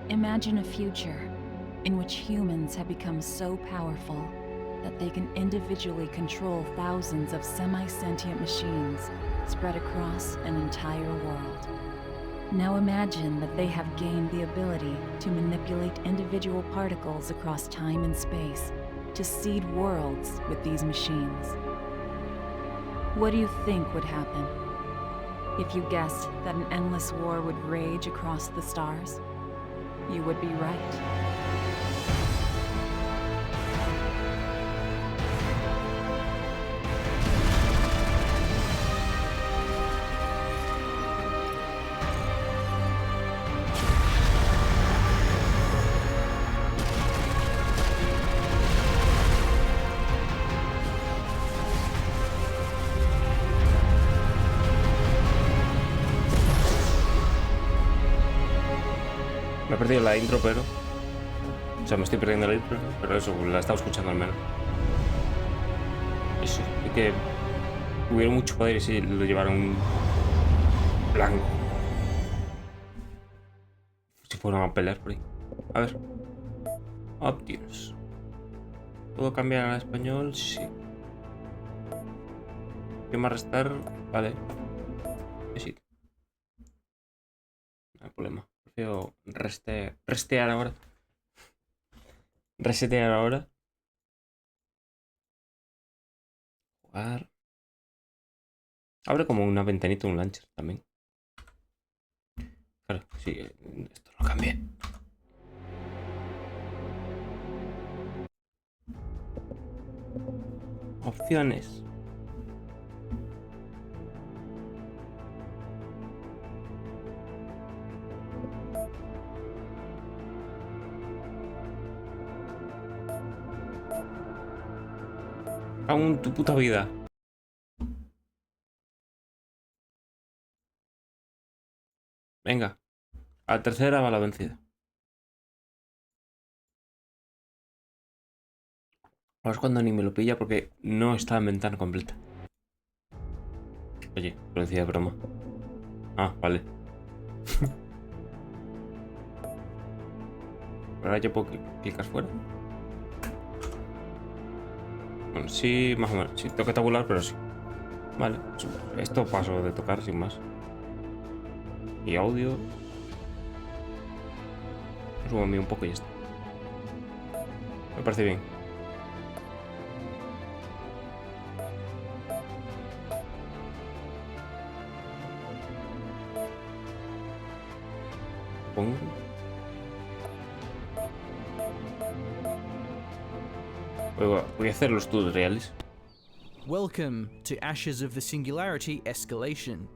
Imagine a future in which humans have become so powerful that they can individually control thousands of semi-sentient machines spread across an entire world. Now imagine that they have gained the ability to manipulate individual particles across time and space to seed worlds with these machines. What do you think would happen if you guessed that an endless war would rage across the stars? You would be right. Me he perdido la intro, pero... O sea, me estoy perdiendo la intro, pero eso, la estaba escuchando al menos. Eso, y que hubiera mucho poder y si lo llevaran blanco. Si fueran a pelear por ahí. A ver. Options. ¿Puedo cambiar al español? Sí. ¿Qué más restar? Vale. Sí. No hay problema. Prefiero resetear ahora. Resetear ahora. Jugar. Abre como una ventanita, un launcher también. Claro, sí, esto lo cambié. Opciones. Aún tu puta vida. Venga. A la tercera va la vencida. Ahora es cuando ni me lo pilla porque no está en ventana completa. Oye, lo decía de broma. Ah, vale. Ahora ya puedo clicar fuera. Bueno, sí, más o menos. Sí, tengo que tabular, pero sí. Vale, esto paso de tocar sin más. Y audio. Subo a mí un poco y ya está. Me parece bien. Pongo. Voy a hacer los tutoriales. Welcome to Ashes of the Singularity Escalation.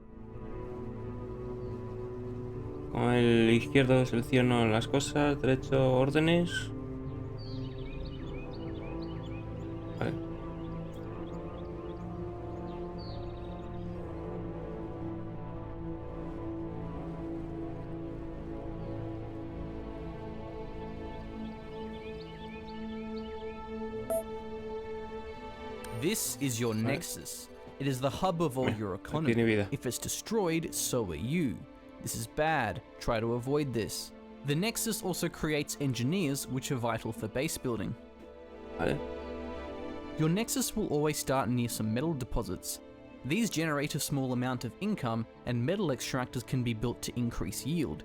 Con el izquierdo selecciono las cosas, derecho órdenes. Vale. This is your nexus. It is the hub of all your economy. Tiene vida. If it's destroyed, so are you. This is bad. Try to avoid this. The nexus also creates engineers, which are vital for base building. Vale. Your nexus will always start near some metal deposits. These generate a small amount of income, and metal extractors can be built to increase yield.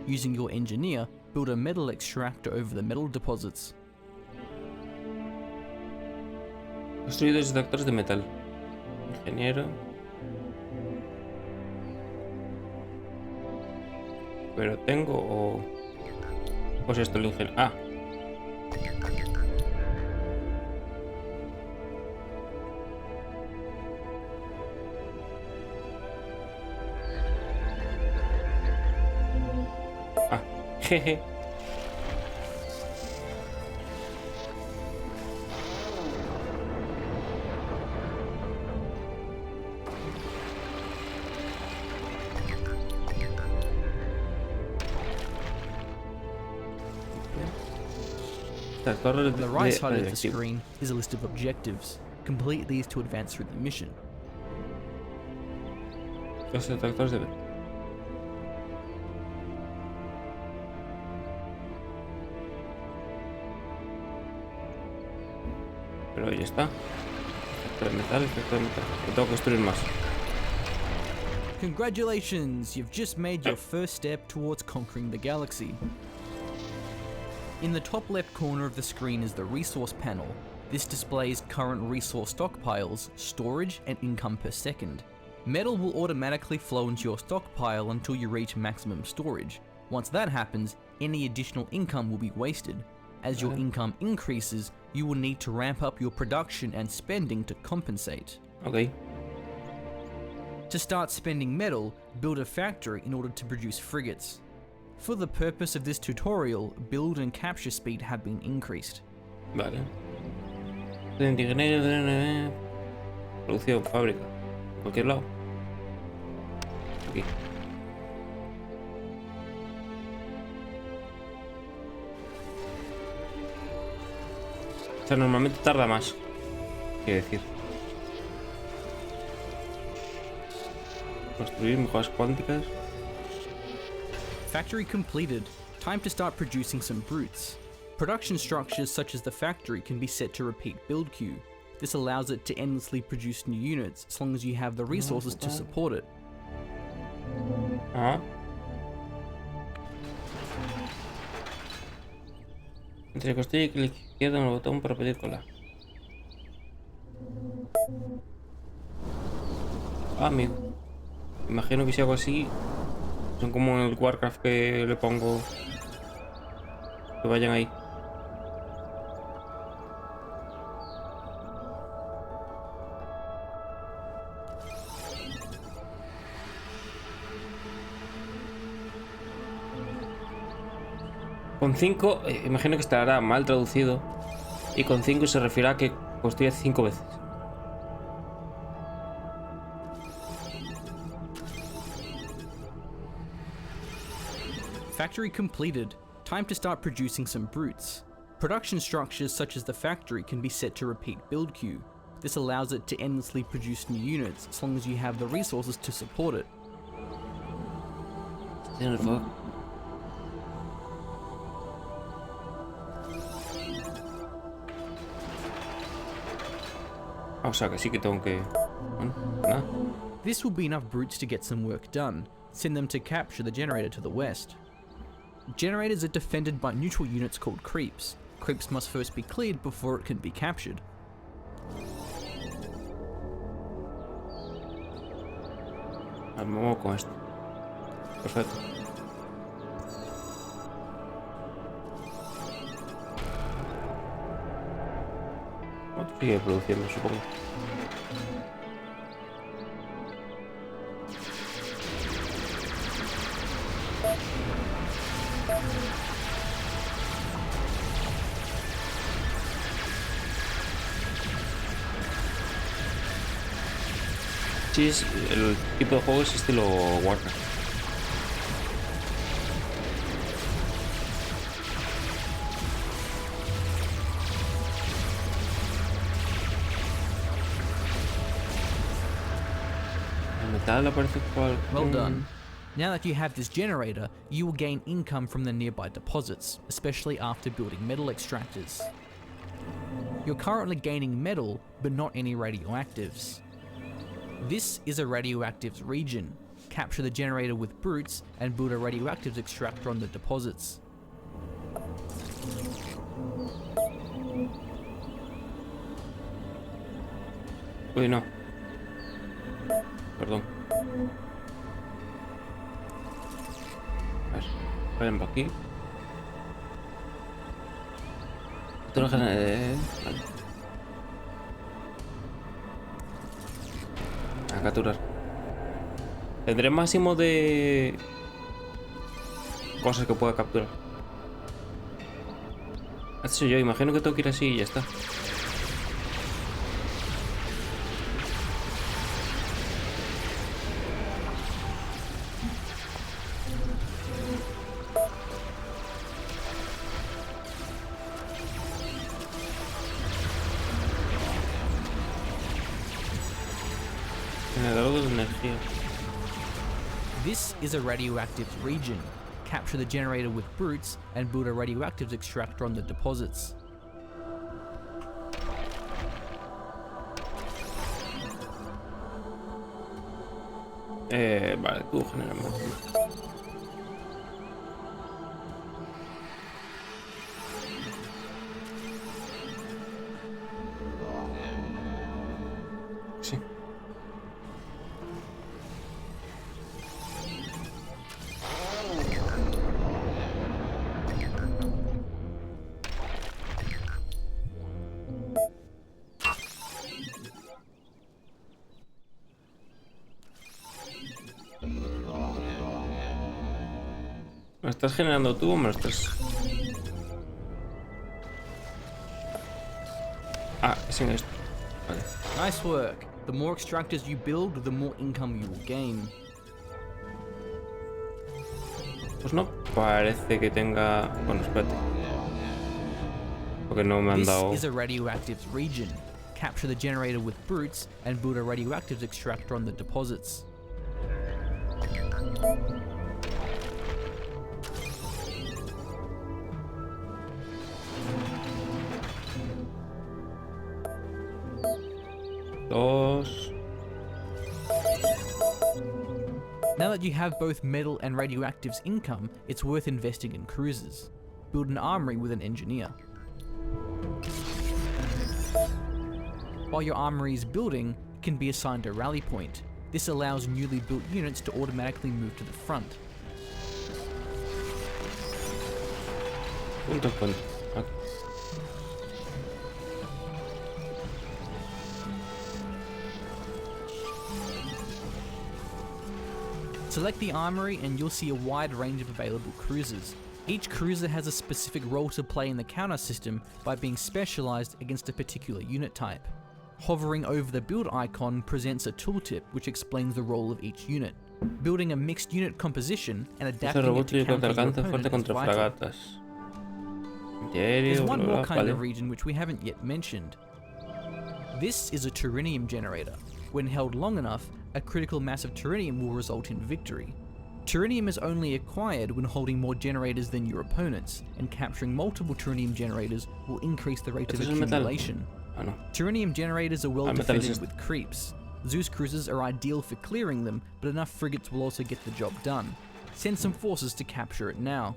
Using your engineer, build a metal extractor over the metal deposits. Construidos detectores de metal. Ingeniero. Pero tengo o... Pues esto el ingeniero. Ah. Ah. Jeje. On the right side of the screen is a list of objectives. Complete these to advance through the mission. Los detectores de Pero ya está. Efecto de metal, efecto de metal. Lo tengo que construir más. Congratulations, you've just made your first step towards conquering the galaxy. In the top left corner of the screen is the resource panel. This displays current resource stockpiles, storage, and income per second. Metal will automatically flow into your stockpile until you reach maximum storage. Once that happens, any additional income will be wasted. As your income increases, you will need to ramp up your production and spending to compensate. Ok. To start spending metal, build a factory in order to produce frigates. For the purpose of this tutorial, build and capture speed have been increased. Vale. Producción, fábrica. En cualquier lado. Aquí. O sea, normalmente tarda más. Quiero decir. Construir mejoras cuánticas. Factory completed. Time to start producing some brutes. Production structures such as the factory can be set to repeat build queue. This allows it to endlessly produce new units as long as you have the resources to support it. Ah. Entre construir y clic izquierdo en el botón para pedir cola. Ah, amigo. Imagino que si hago así, son como en el Warcraft que le pongo que vayan ahí. Con 5, imagino que estará mal traducido. Y con 5 se refiere a que construye 5 veces. Factory completed. Time to start producing some brutes. Production structures such as the factory can be set to repeat build queue. This allows it to endlessly produce new units as long as you have the resources to support it. O sea que sí que tengo que... Bueno, nada. This will be enough brutes to get some work done. Send them to capture the generator to the west. Generators are defended by neutral units called creeps. Creeps must first be cleared before it can be captured. Me muevo con esto. Perfecto. Otro sigue produciendo, supongo. Sí, el tipo de juego es estilo Warcraft. El metal aparece cual... Well done. Now that you have this generator, you will gain income from the nearby deposits, especially after building metal extractors. You're currently gaining metal, but not any radioactives. This is a radioactives region. Capture the generator with brutes and build a radioactives extractor on the deposits. Uy, no. Perdón. A ver, esperen por aquí. Vale. A capturar. Tendré máximo de cosas que pueda capturar. Eso yo imagino que tengo que ir así y ya está. Generador de energía. This is a radioactives region. Capture the generator with brutes and build a radioactives extractor on the deposits. Vale, tú genera más. Sí. ¿Lo estás generando tú o me lo estás...? Ah, es en esto. Vale. Nice work. The more extractors you build, the more income you will gain. Pues no parece que tenga... Bueno, espérate. Porque no me han This dado... is a radioactives region. Capture the generator with brutes and build a radioactives extractor on the deposits. Dos... Now that you have both metal and radioactives income, it's worth investing in cruisers. Build an armory with an engineer. While your armory is building, it can be assigned a rally point. This allows newly built units to automatically move to the front. Punto, punto. Aquí. Select the armory and you'll see a wide range of available cruisers. Each cruiser has a specific role to play in the counter system by being specialized against a particular unit type. Hovering over the build icon presents a tooltip which explains the role of each unit. Building a mixed unit composition and Este adapting it robot to tiene counter your alcance fuerte opponent is contra vital. fragatas. There's Antiaéreo, one bla, more bla, kind vale. of region which we haven't yet mentioned. This is a Turinium generator. When held long enough, a critical mass of Turinium will result in victory. Turinium is only acquired when holding more generators than your opponents, and capturing multiple Turinium generators will increase the rate of ¿Esto es el metal? accumulation. Ah, no. Turinium generators are well Ah, metal es defended este. with creeps. Zeus cruisers are ideal for clearing them, but enough frigates will also get the job done. Send some forces to capture it now.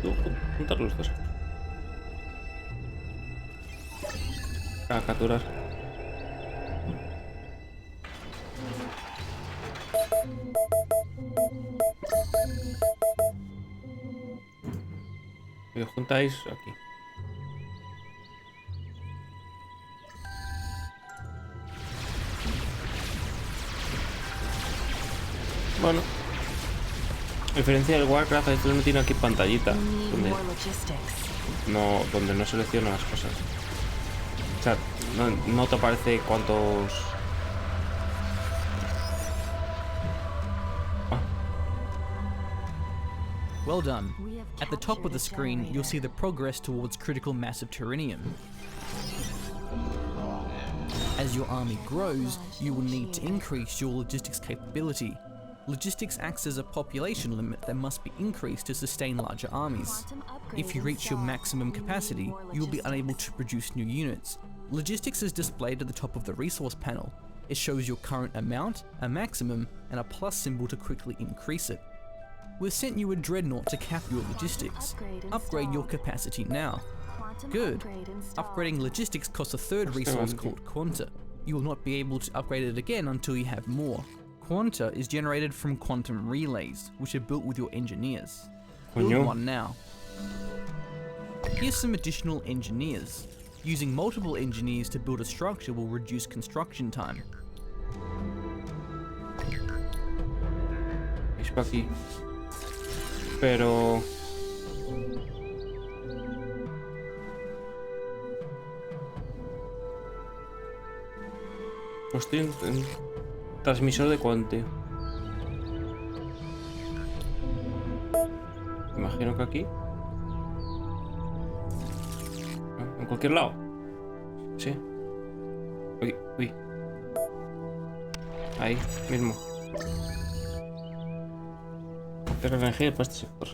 Tú, juntar los dos. A capturar. Y os juntáis aquí. Bueno. A diferencia del Warcraft, esto no tiene aquí pantallita. We need Donde more logistics. donde no selecciona las cosas. O sea, no te aparece cuántos... Ah, Well done. We have At the top of captured the a screen, you'll generator. see the progress towards critical mass of Turinium. As your army grows, you will need to increase your logistics capability. Logistics acts as a population limit that must be increased to sustain larger armies. If you reach your maximum capacity, you will be unable to produce new units. Logistics is displayed at the top of the resource panel. It shows your current amount, a maximum, and a plus symbol to quickly increase it. We've sent you a dreadnought to cap your logistics. Upgrade your capacity now. Good. Upgrading logistics costs a third resource called Quanta. You will not be able to upgrade it again until you have more. Quanta is generated from quantum relays, which are built with your engineers. Build Coño. one now. Here's some additional engineers. Using multiple engineers to build a structure will reduce construction time. es para aquí. Pero... Pues estoy en transmisor de cuante. Imagino que aquí. En cualquier lado. Sí. Uy, uy. Ahí mismo. Pero energía para este sector.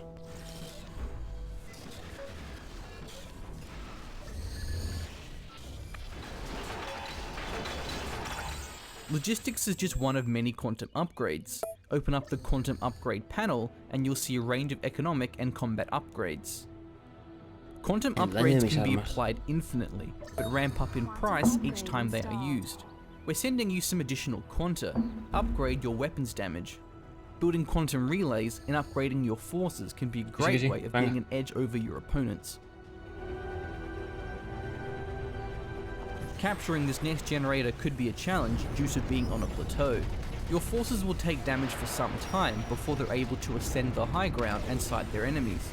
Logistics is just one of many quantum upgrades. Open up the quantum upgrade panel and you'll see a range of economic and combat upgrades. Quantum El daño de upgrades mis can be armas. applied infinitely, but ramp up in price each time they are used. We're sending you some additional quanta. Upgrade your weapons damage. Building quantum relays and upgrading your forces can be a great sí, way of venga. getting an edge over your opponents. Capturing this next generator could be a challenge due to being on a plateau. Your forces will take damage for some time before they're able to ascend the high ground and sight their enemies.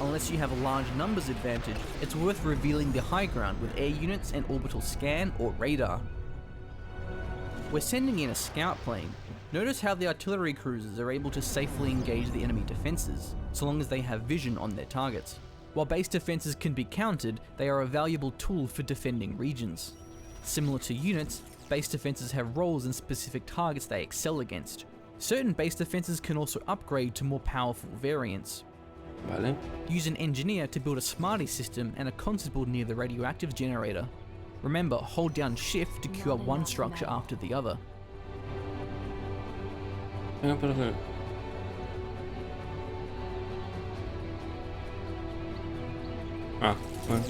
Unless you have a large numbers advantage, it's worth revealing the high ground with air units and orbital scan or radar. We're sending in a scout plane. Notice how the artillery cruisers are able to safely engage the enemy defences, so long as they have vision on their targets. While base defences can be countered, they are a valuable tool for defending regions. Similar to units, base defences have roles and specific targets they excel against. Certain base defences can also upgrade to more powerful variants. Vale. Use an engineer to build a smarty system and a constable near the radioactive generator. Remember, hold down shift to queue up one structure after the other. Venga, pero... Ah, bueno.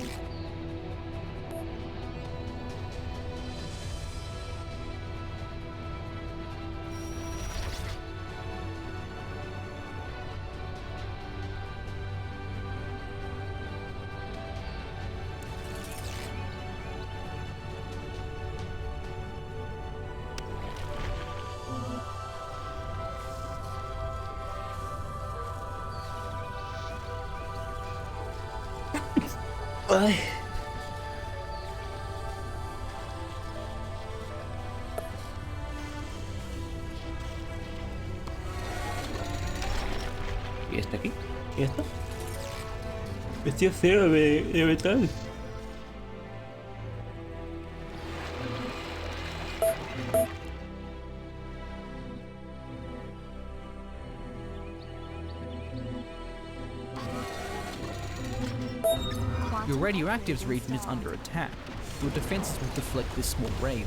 Ay. ¿Y este aquí? ¿Y esto? Estoy cero de metal. Your radioactives region is under attack. Your defenses will deflect this small raid.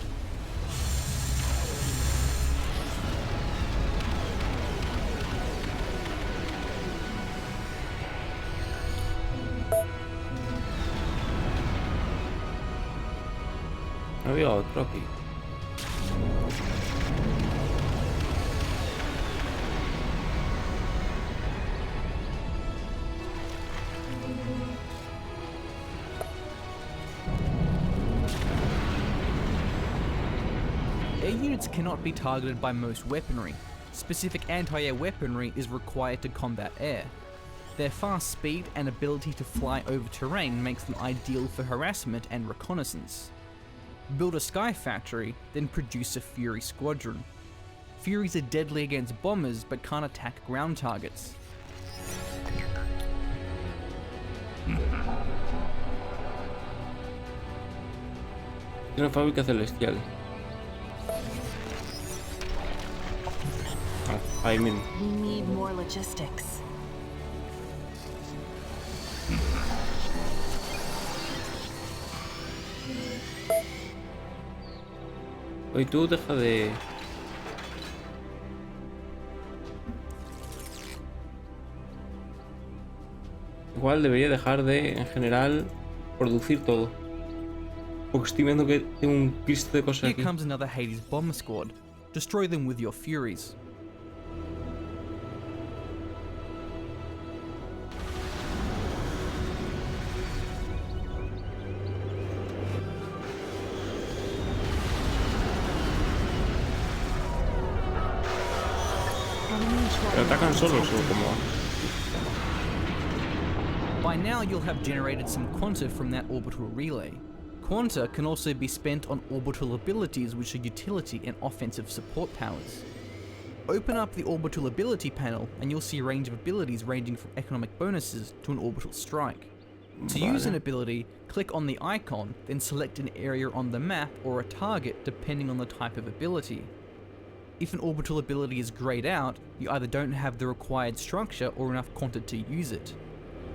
Había otro aquí. Air units cannot be targeted by most weaponry. Specific anti-air weaponry is required to combat air. Their fast speed and ability to fly over terrain makes them ideal for harassment and reconnaissance. Build a sky factory, then produce a Fury squadron. Furies are deadly against bombers but can't attack ground targets. Es una fábrica celestial. Ah, ahí mismo. We need more logistics. Oye, tú deja de... Igual debería dejar de, en general, producir todo. Porque estoy viendo que tengo un cristo de cosas Here aquí. comes another Hades bomber squad. Destroy them with your Furies. Pero atacan solos o como... By now you'll have generated some quanta from that orbital relay. Quanta can also be spent on orbital abilities which are utility and offensive support powers. Open up the orbital ability panel and you'll see a range of abilities ranging from economic bonuses to an orbital strike. To use an ability, click on the icon, then select an area on the map or a target depending on the type of ability. If an orbital ability is grayed out, you either don't have the required structure or enough quanta to use it.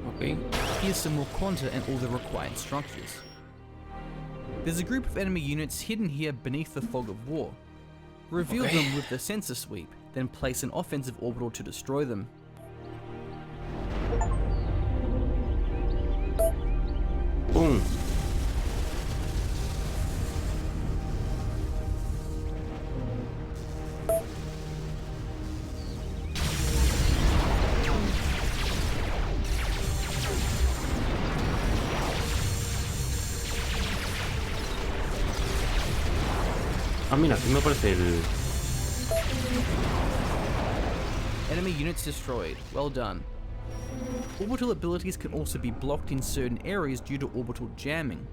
Ok. Here's some more quanta and all the required structures. There's a group of enemy units hidden here beneath the fog of war. Reveal them with the sensor sweep, then place an offensive orbital to destroy them. ¡Pum! Ah, mira, aquí me aparece el... Enemy units destroyed. Well done. Orbital abilities can also be blocked in certain areas due to orbital jamming.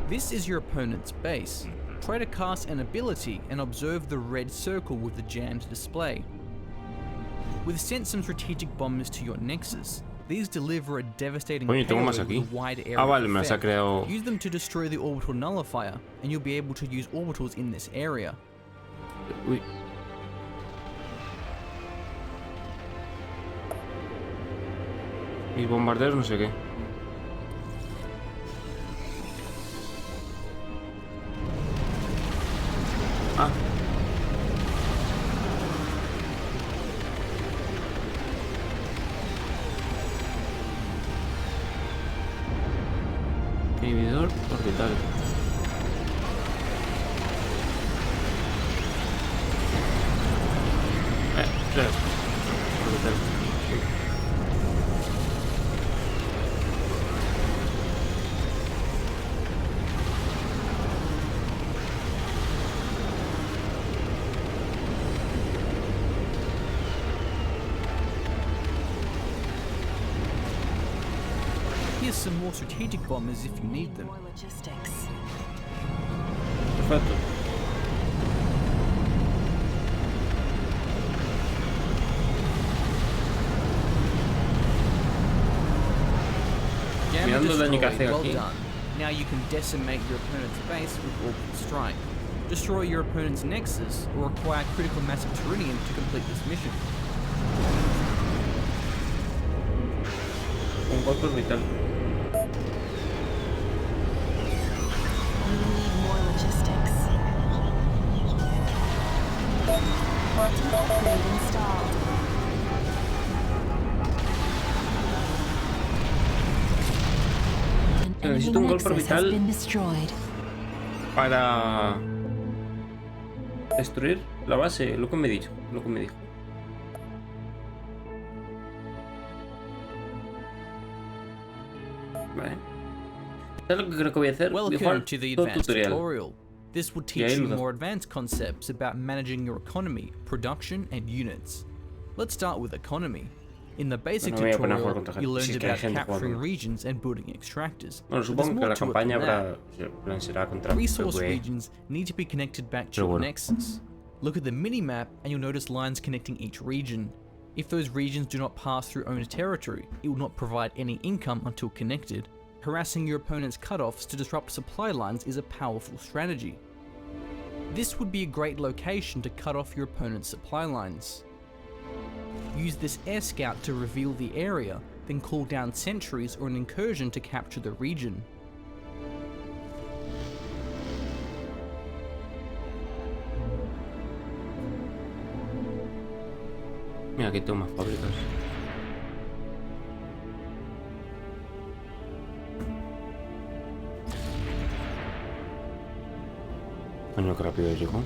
This is your opponent's base. Try to cast an ability and observe the red circle with the jammed display. We've sent some strategic bombers to your nexus. These deliver a devastating Coño, tengo más payload aquí. with a wide area Ah, vale, of me las ha effect. creado... Use them to destroy the orbital nullifier, and you'll be able to use orbitals in this area. Uy. Mis bombarderos no sé qué. Ah. Inhibidor orbital. Claro. Orbital. Sí. Here's some more strategic bombers if you need them. More logistics. Perfecto. Jammer Mirando el daño que destroyed. hace Well aquí. done. Now you can decimate your opponent's base with orbital strike. Destroy your opponent's nexus or acquire critical mass of Terrenium to complete this mission. Un golpe orbital. We need more logistics. Quantum upgrade installed. An enemy Necesito un golpe nexus has orbital. been destroyed. Para destruir la base, lo que me dijo, Vale. ¿Sabes lo que creo que voy a hacer? Voy a Welcome jugar to the todo advanced tutorial. tutorial. This will Yeah, teach you look. more advanced concepts about managing your economy, production, and units. Let's start with economy. In the basic Bueno, voy a poner a jugar tutorial, contra gente. you Si learned es que hay about gente capturing jugando. regions and building extractors. Bueno, But there's supongo que more la to it campaña than habrá, that. en plan, será contra Resource PvE. regions need to be connected back to Pero your bueno. nexus. Look at the mini-map and you'll notice lines connecting each region. If those regions do not pass through owned territory, it will not provide any income until connected. Harassing your opponent's cutoffs to disrupt supply lines is a powerful strategy. This would be a great location to cut off your opponent's supply lines. Use this air scout to reveal the area, then call down sentries or an incursion to capture the region. Mira, aquí tengo más fábricas. Coño, qué rápido llegó.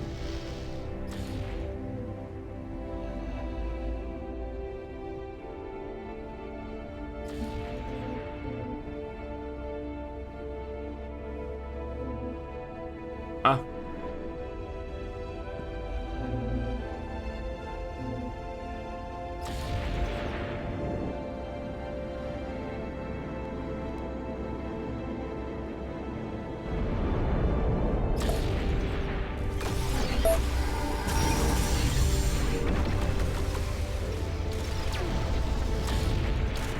Ah.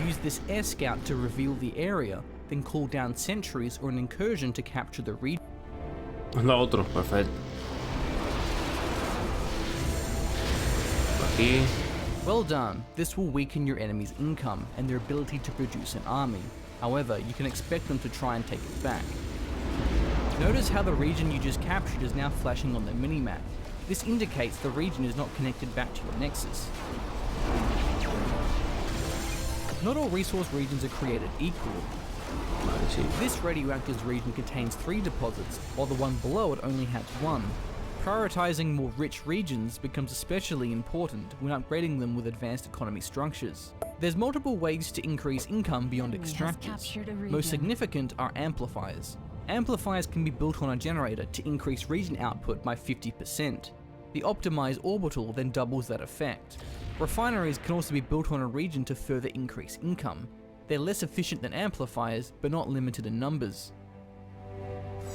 Use this air scout to reveal the area, then call down sentries or an incursion to capture the region. Anda otro, perfecto. Aquí. Well done. This will weaken your enemy's income and their ability to produce an army. However, you can expect them to try and take it back. Notice how the region you just captured is now flashing on the minimap. This indicates the region is not connected back to your nexus. Not all resource regions are created equal. Vale, sí. This radioactive region contains 3 deposits, while the one below it only has 1. Prioritizing more rich regions becomes especially important when upgrading them with advanced economy structures. There's multiple ways to increase income beyond Enemy has extractors. captured a region. Most significant are amplifiers. Amplifiers can be built on a generator to increase region output by 50%. The optimized orbital then doubles that effect. Refineries can also be built on a region to further increase income. They're less efficient than amplifiers, but not limited in numbers.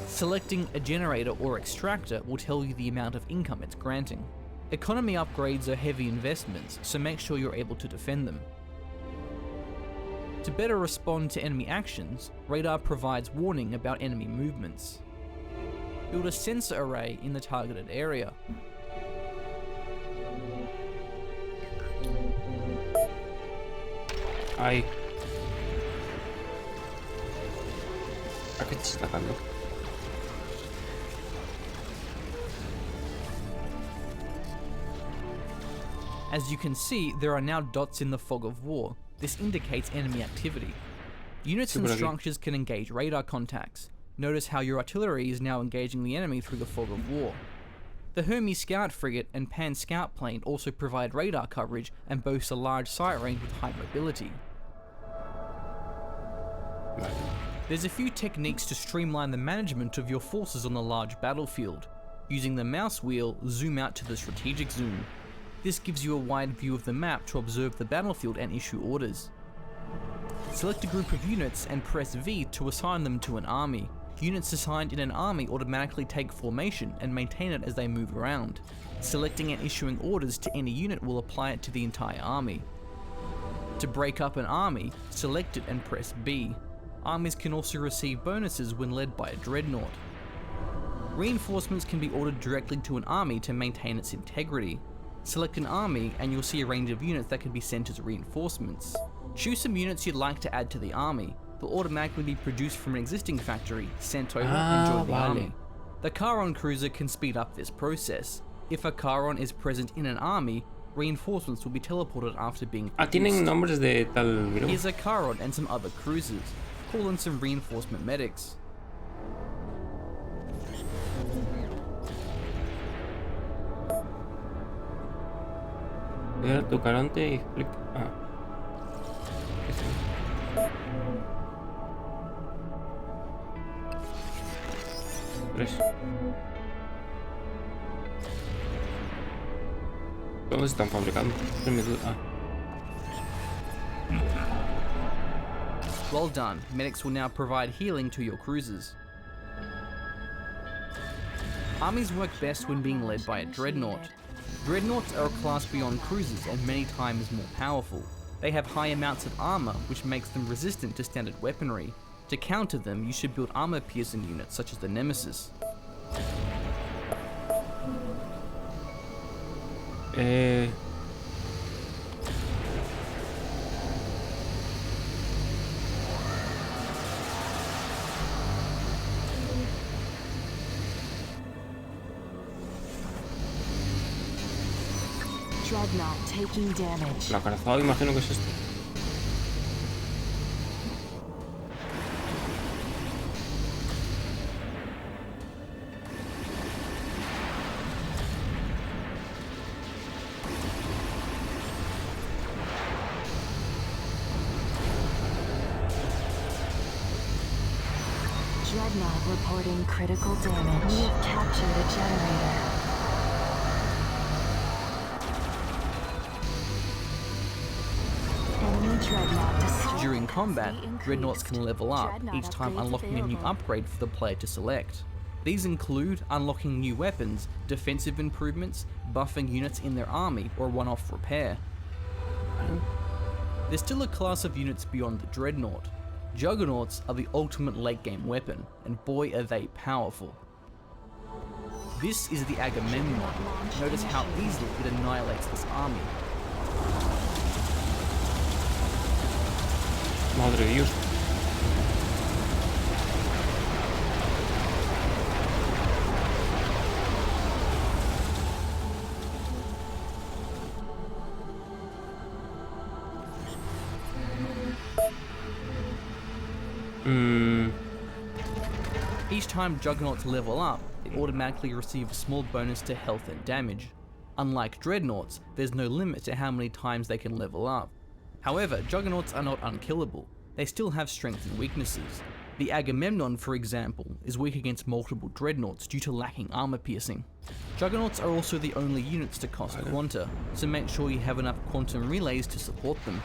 Selecting a generator or extractor will tell you the amount of income it's granting. Economy upgrades are heavy investments, so make sure you're able to defend them. To better respond to enemy actions, radar provides warning about enemy movements. Build a sensor array in the targeted area. Ay. ¿A qué te estás atacando? As you can see, there are now dots in the fog of war. This indicates enemy activity. Units and Super aquí. structures can engage radar contacts. Notice how your artillery is now engaging the enemy through the fog of war. The Hermes Scout frigate and Pan Scout plane also provide radar coverage and boast a large sight range with high mobility. Vale. There's a few techniques to streamline the management of your forces on the large battlefield. Using the mouse wheel, zoom out to the strategic zoom. This gives you a wide view of the map to observe the battlefield and issue orders. Select a group of units and press V to assign them to an army. Units assigned in an army automatically take formation and maintain it as they move around. Selecting and issuing orders to any unit will apply it to the entire army. To break up an army, select it and press B. Armies can also receive bonuses when led by a dreadnought. Reinforcements can be ordered directly to an army to maintain its integrity. Select an army and you'll see a range of units that can be sent as reinforcements. Choose some units you'd like to add to the army. They'll automatically be produced from an existing factory, sent over and join the vale. army. The Charon cruiser can speed up this process. If a Charon is present in an army, reinforcements will be teleported after being Ah, produced. tienen nombres de tal grupo. Here's a Charon and some other cruisers. Call in some reinforcement medics. Voy a tu Caronte y clic. Ah. Tres. ¿Dónde se están fabricando? Es mi duda. Ah. Well done. Medics will now provide healing to your cruisers. Armies work best when being led by a dreadnought. Dreadnoughts are a class beyond cruisers and many times more powerful. They have high amounts of armor, which makes them resistant to standard weaponry. To counter them, you should build armor-piercing units such as the Nemesis. Dreadnought taking damage. La calzada imagino que es esto. Dreadnought reporting critical damage. We have captured a generator. Enemy dreadnought destroyed. During combat, Capacity dreadnoughts increased. can level up, Dreadnought each time upgrades unlocking a new available. upgrade for the player to select. These include unlocking new weapons, defensive improvements, buffing units in their army, or one-off repair. There's still a class of units beyond the dreadnought. Juggernauts are the ultimate late-game weapon, and boy are they powerful. This is the Agamemnon. Notice how easily it annihilates this army. Madre de Dios. Mm, Each time Juggernauts level up, they automatically receive a small bonus to health and damage. Unlike Dreadnoughts, there's no limit to how many times they can level up. However, Juggernauts are not unkillable. They still have strengths and weaknesses. The Agamemnon, for example, is weak against multiple Dreadnoughts due to lacking armor piercing. Juggernauts are also the only units to cost Quanta, so make sure you have enough quantum relays to support them.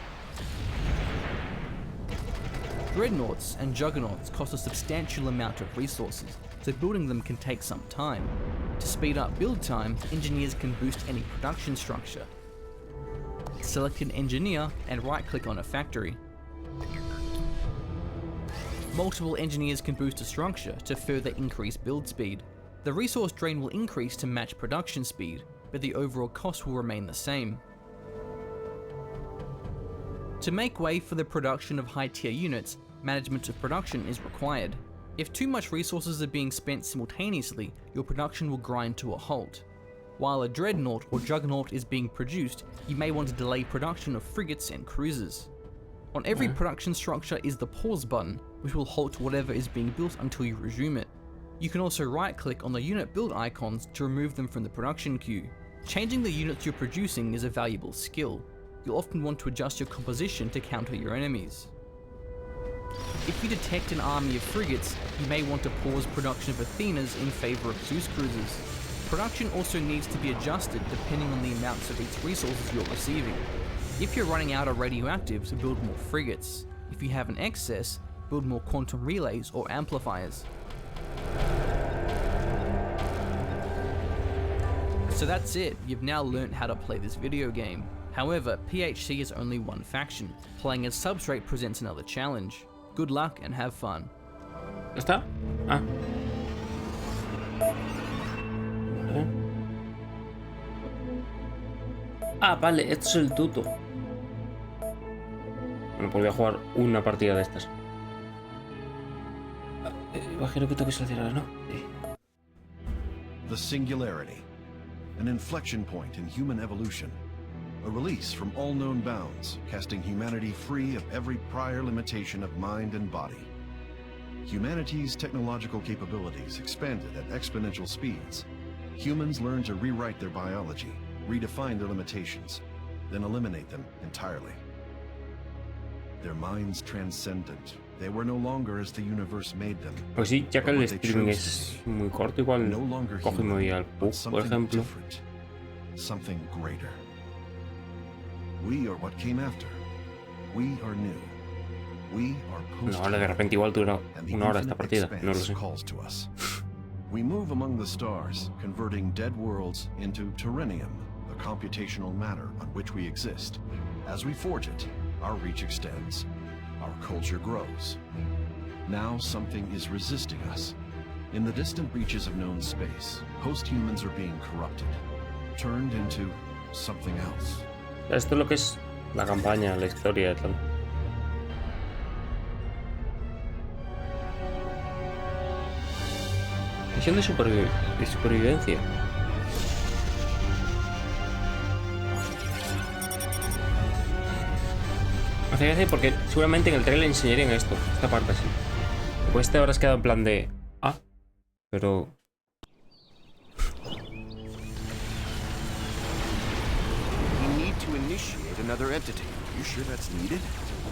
Dreadnoughts and Juggernauts cost a substantial amount of resources, so building them can take some time. To speed up build time, engineers can boost any production structure. Select an engineer and right-click on a factory. Multiple engineers can boost a structure to further increase build speed. The resource drain will increase to match production speed, but the overall cost will remain the same. To make way for the production of high-tier units, management of production is required. If too much resources are being spent simultaneously, your production will grind to a halt. While a Dreadnought or Juggernaut is being produced, you may want to delay production of frigates and cruisers. On every production structure is the pause button, which will halt whatever is being built until you resume it. You can also right-click on the unit build icons to remove them from the production queue. Changing the units you're producing is a valuable skill. You'll often want to adjust your composition to counter your enemies. If you detect an army of frigates, you may want to pause production of Athenas in favour of Zeus cruisers. Production also needs to be adjusted depending on the amounts of each resources you're receiving. If you're running out of radioactives, build more frigates. If you have an excess, build more quantum relays or amplifiers. So that's it, you've now learnt how to play this video game. However, PHC is only one faction. Playing as Substrate presents another challenge. Good luck and have fun. ¿Ya está? Ah. Vale. Ah, vale, esto es el tuto. Bueno, pues voy a jugar una partida de estas. Imagino que tengo que salir ahora, ¿no? Sí. The Singularity, an inflection point in human evolution. A release from all known bounds, casting humanity free of every prior limitation of mind and body. Humanity's technological capabilities expanded at exponential speeds. Humans learned to rewrite their biology, redefine their limitations, then eliminate them entirely. Their minds transcendent. They were no longer as the universe made them. Pues sí, ya que el streaming es muy corto, igual cojo y me voy al pub, por ejemplo. Something greater. We are what came after. We are new. We are post. No, de repente igual dura una hora esta partida, no lo sé. Calls to us. We move among the stars, converting dead worlds into terrenium, the computational matter on which we exist. As we forge it, our reach extends. Our culture grows. Now something is resisting us. In the distant reaches of known space, post-humans are being corrupted, turned into something else. Esto es lo que es la campaña, la historia y tal. Misión de supervivencia. Me hace gracia porque seguramente en el trailer enseñarían esto, esta parte así. Pues este ahora has quedado en plan de... Ah, pero... To initiate another entity. You sure that's needed?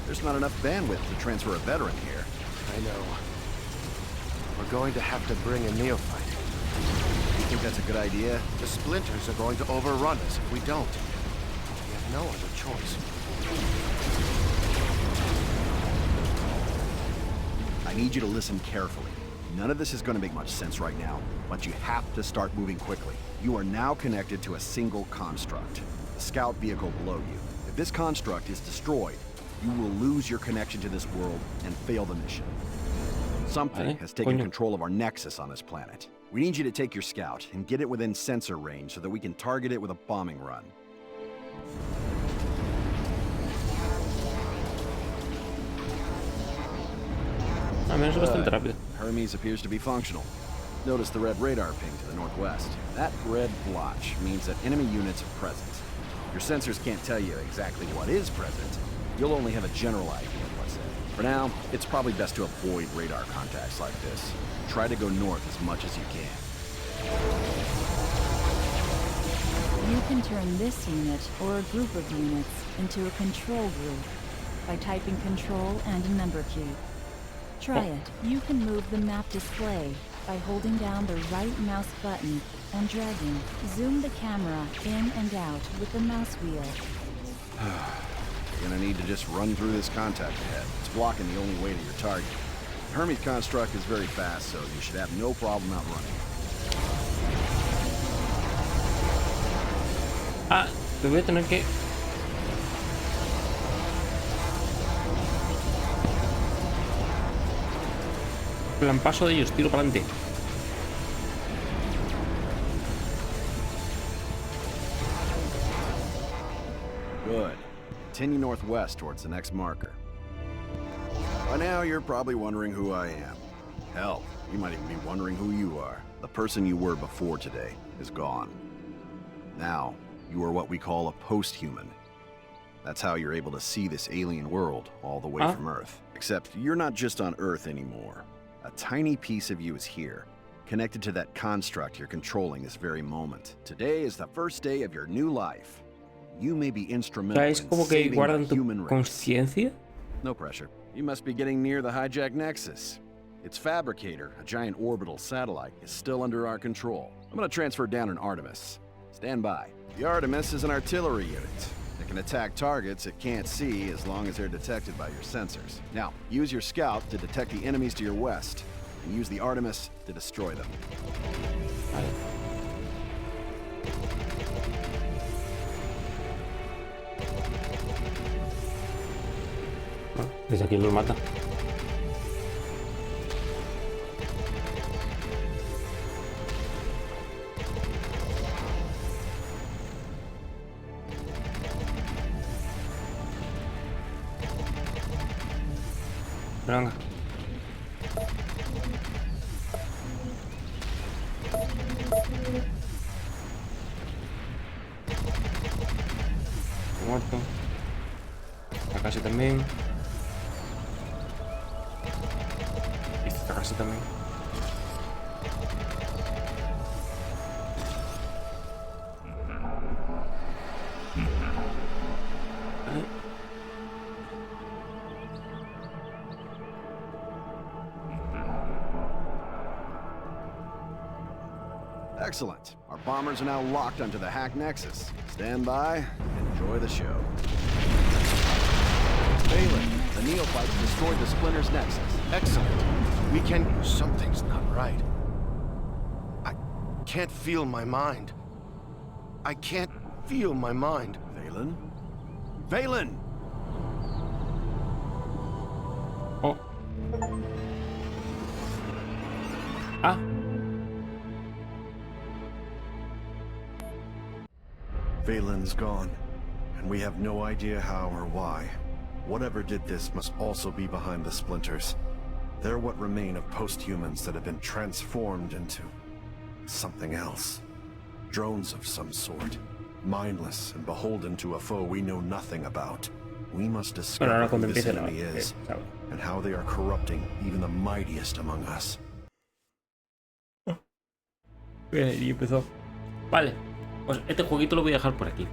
There's not enough bandwidth to transfer a veteran here. I know. We're going to have to bring a neophyte. You think that's a good idea? The splinters are going to overrun us if we don't. We have no other choice. I need you to listen carefully. None of this is going to make much sense right now, but you have to start moving quickly. You are now connected to a single construct. The scout vehicle below you. If this construct is destroyed, you will lose your connection to this world and fail the mission. Something has taken control of our nexus on this planet. We need you to take your scout and get it within sensor range so that we can target it with a bombing run. bastante rápido. Hermes appears to be functional. Notice the red radar ping to the northwest. That red blotch means that enemy units are present. Your sensors can't tell you exactly what is present. You'll only have a general idea of what's there. For now, it's probably best to avoid radar contacts like this. Try to go north as much as you can. You can turn this unit, or a group of units, into a control group by typing control and a number key. Try it. You can move the map display by holding down the right mouse button and dragging. Zoom the camera in and out with the mouse wheel. You're gonna need to just run through this contact ahead. It's blocking the only way to your target. Hermes construct is very fast, so you should have no problem outrunning it. Ah, te voy a tener que... plan paso de ellos, tiro para adelante. Good. Continue northwest towards the next marker. By now, you're probably wondering who I am. Hell, you might even be wondering who you are. The person you were before today is gone. Now, you are what we call a post-human. That's how you're able to see this alien world all the way from Earth. Except you're not just on Earth anymore. A tiny piece of you is here, connected to that construct you're controlling this very moment. Today is the first day of your new life. You may be instrumental Es in como que saving the guardan tu human race. conciencia. No pressure. You must be getting near the hijacked Nexus. Its fabricator, a giant orbital satellite, is still under our control. I'm gonna transfer down an Artemis. Stand by. The Artemis is an artillery unit. It can attack targets it can't see as long as they're detected by your sensors. Now, use your scout to detect the enemies to your west, and use the Artemis to destroy them. Vale. Bueno, desde aquí los mata. Pero venga. Muerto. Esta casi también. Y esta casi también. Excellent. Our bombers are now locked onto the hacked Nexus. Stand by and enjoy the show. Balin, the neophytes destroyed the Splinter's Nexus. Excellent. We can... Something's not right. I can't feel my mind. I can't feel my mind. Valen? Valen! Oh. Ah. Valen's gone, and we have no idea how or why. Whatever did this must also be behind the splinters. They're what remain of post-humans that have been transformed into something else. Drones of some sort, mindless and beholden to a foe we know nothing about. We must Bueno, discover ahora who cuando this empiece la... enemy is, ¿sabes? and how they are corrupting even the mightiest among us. Bien, y empezó. Vale, pues este jueguito lo voy a dejar por aquí.